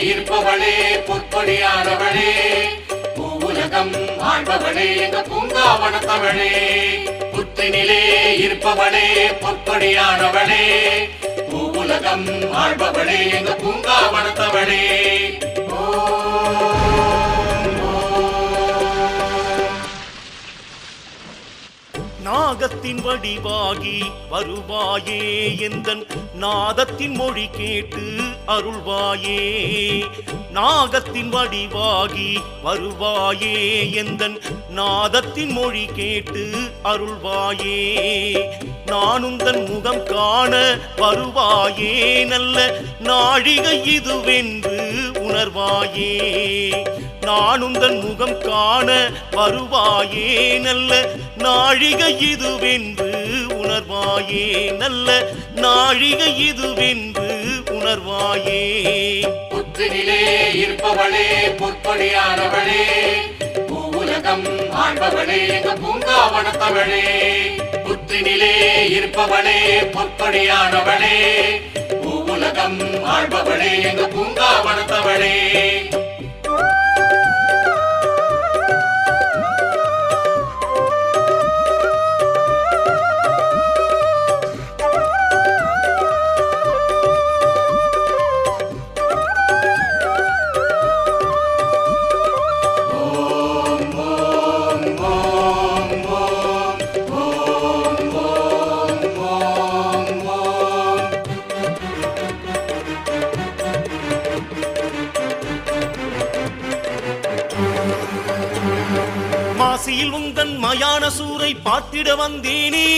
இருப்பவளே பொற்பொடியானவளே பூவுலகம் ஆழ்பவளே எங்க பூங்காவனத்தவளே புத்தினிலே இருப்பவளே பொற்பொடியானவளே பூவுலகம் ஆழ்பவளே எங்க பூங்காவனத்தவளே நாகத்தின் வடிவாகி வருவாயே எந்தன் நாதத்தின் மொழி கேட்டு அருள்வாயே நாகத்தின் வடிவாகி வருவாயே எந்தன் நாதத்தின் மொழி கேட்டு அருள்வாயே நானுந்தன் முகம் காண வருவாயே நல்ல நாழிகை இதுவென்று உணர்வாயே நானுந்தன் முகம் காண வருவாயே நல்ல நாழிகை இதுவென்று உணர்வாயே நல்ல நாழிகை இதுவென்று உணர்வாயே புத்தினிலே இருப்பவளே பொற்பொடியானவளே பூவுலகம் ஆழ்பவளே எங்க பூங்காவனத்தவளே புத்தினிலே இருப்பவளே பொற்பொடியானவளே பூவுலகம் ஆழ்பவளே எங்க பூங்காவனத்தவளே மாசியில் உந்தன் மயான சூரை பார்த்திட வந்தேனே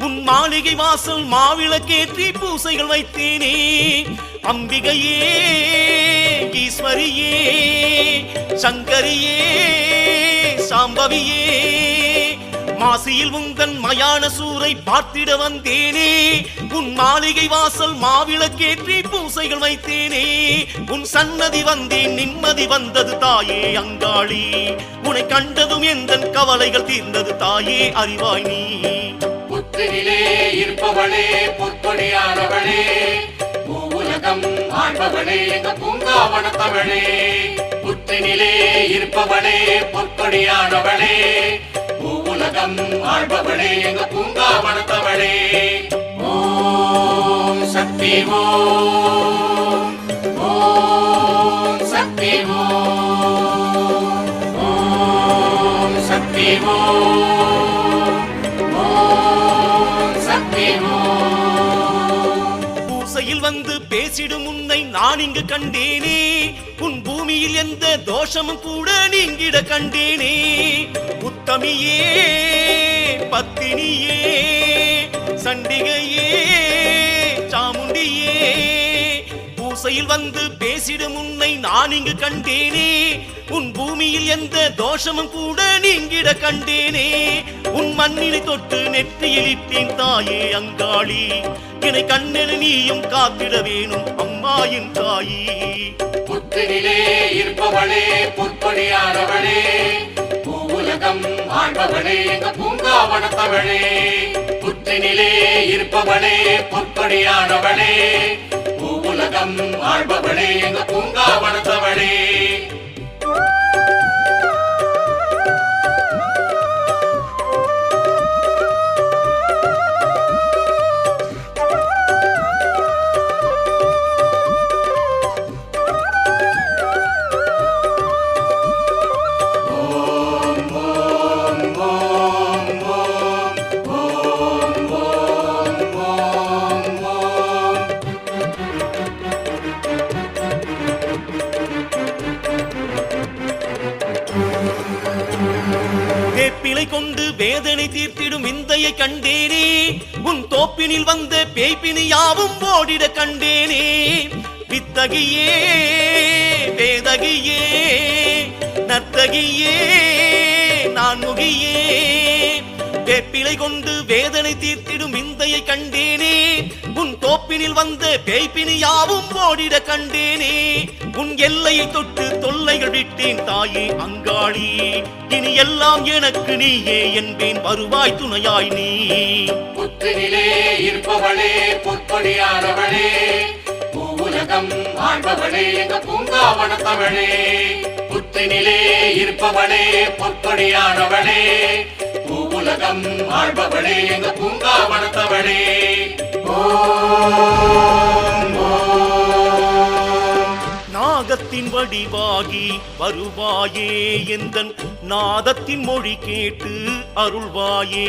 உன் மாளிகை வாசல் மாவிளக்கேற்றி பூசைகள் வைத்தேனே அம்பிகையே ஈஸ்வரியே சங்கரியே சாம்பவியே மாசியில் உந்தன் மயான சூரை பார்த்திட வந்தேனே உன் மாளிகை வாசல் மாவிளக்கேற்றி பூசைகள் வைத்தேனே உன் சன்னதி வந்தேன் நிம்மதி வந்தது தாயே அங்காளி உன்னை கண்டதும் எந்தன் கவலைகள் தீர்ந்தது தாயே அறிவாய் நீ புத்தினிலே இருப்பவளே பொற்பொடியானவளே பூவுலகம் ஆழ்பவளே எங்க பூங்காவனத்தவளே புத்தினிலே இருப்பவளே பொற்பொடியானவளே பூவுலகம் ஆழ்பவளே எங்க பூங்காவனத்தவளே ஓம் சக்தி ஓம் ஓம் சக்தி ஓம் ஓம் சக்தி ஓம் ஓம் சக்தி ஓம் பூசையில் வந்து பேசிடும் உன்னை நான் இங்கு கண்டேனே உன் பூமியில் எந்த தோஷமும் கூட நீங்கிட கண்டேனே உத்தமியே பத்தினியே சண்டிகையே சாமுண்டியே பூசையில் வந்து பேசிடும் உன்னை நான் இங்கு கண்டேனே உன் பூமியில் எந்த தோஷமும் கூட நீங்கிட கண்டேனே உன் மண்ணிலை தொட்டு நெற்றியில் இட்டேன் தாயே அங்காளி என்னை கண்ணென நீயும் காத்திட வேணும் அம்மாயின் தாயி புத்தினிலே இருப்பவளே பொற்பொடியானவளே பூவுலகம் ஆழ்பவளே எங்க பூங்காவனத்தவளே புத்தினிலே இருப்பவளே பொற்பொடியானவளே பூவுலகம் ஆழ்பவளே எங்க பூங்காவனத்தவளே வேப்பிலை கொண்டு வேதனை தீர்த்திடும் விந்தையை கண்டேனே உன் தோப்பினில் வந்த பேய்பினி யாவும் ஓடிட கண்டேனே வித்தகியே வேதகியே நர்த்தகியே நான்முகியே வேப்பிலை கொண்டு வேதனை தீர்த்திடும் விந்தையை கண்டேனே உன் தோப்பினில் வந்த பேய்பினி யாவும் ஓடிட கண்டேனே உன் எல்லையை தொட்டு தொல்லைகள் விட்டேன் தாயே அங்காளி இனி எல்லாம் எனக்கு நீயே என்பேன் வருவாய் துணையாய் நீ புத்தினிலே இருப்பவளே பொற்பொடியானவளே பூவுலகம் பூவுலகம் ஆள்பவளே எங்க பூங்காவனத்தவளே புத்தினிலே இருப்பவளே பொற்கொடியானவளே பூவுலகம் ஆள்பவளே எங்க பூங்காவனத்தவளே நாகத்தின் வடிவாகி வருவாயே எந்தன் நாதத்தின் மொழி கேட்டு அருள்வாயே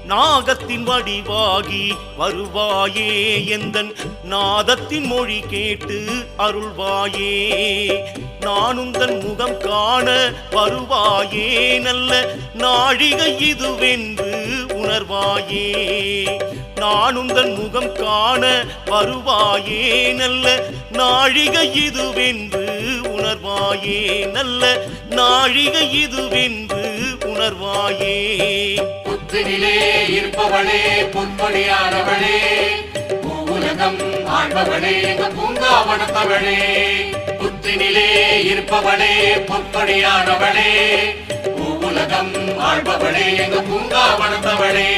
நாகத்தின் வடிவாகி வருவாயே எந்தன் நாதத்தின் மொழி கேட்டு அருள்வாயே நானுந்தன் முகம் காண வருவாயே நல்ல நாழிகை இதுவென்று உணர்வாயே நானுந்தன் முகம் காண வருவாயே நல்ல நாழிகை இதுவென்று உணர்வாயே நல்ல நாழிகை இதுவென்று உணர்வாயே புத்தினிலே இருப்பவளே பொன்மொழியானவளே பூவுலகம் ஆள்பவளே எங்க பூங்காவனத்தவளே புத்தினிலே இருப்பவளே பொன்மொழியானவளே பூவுலகம் ஆள்பவளே எங்க பூங்காவனத்தவளே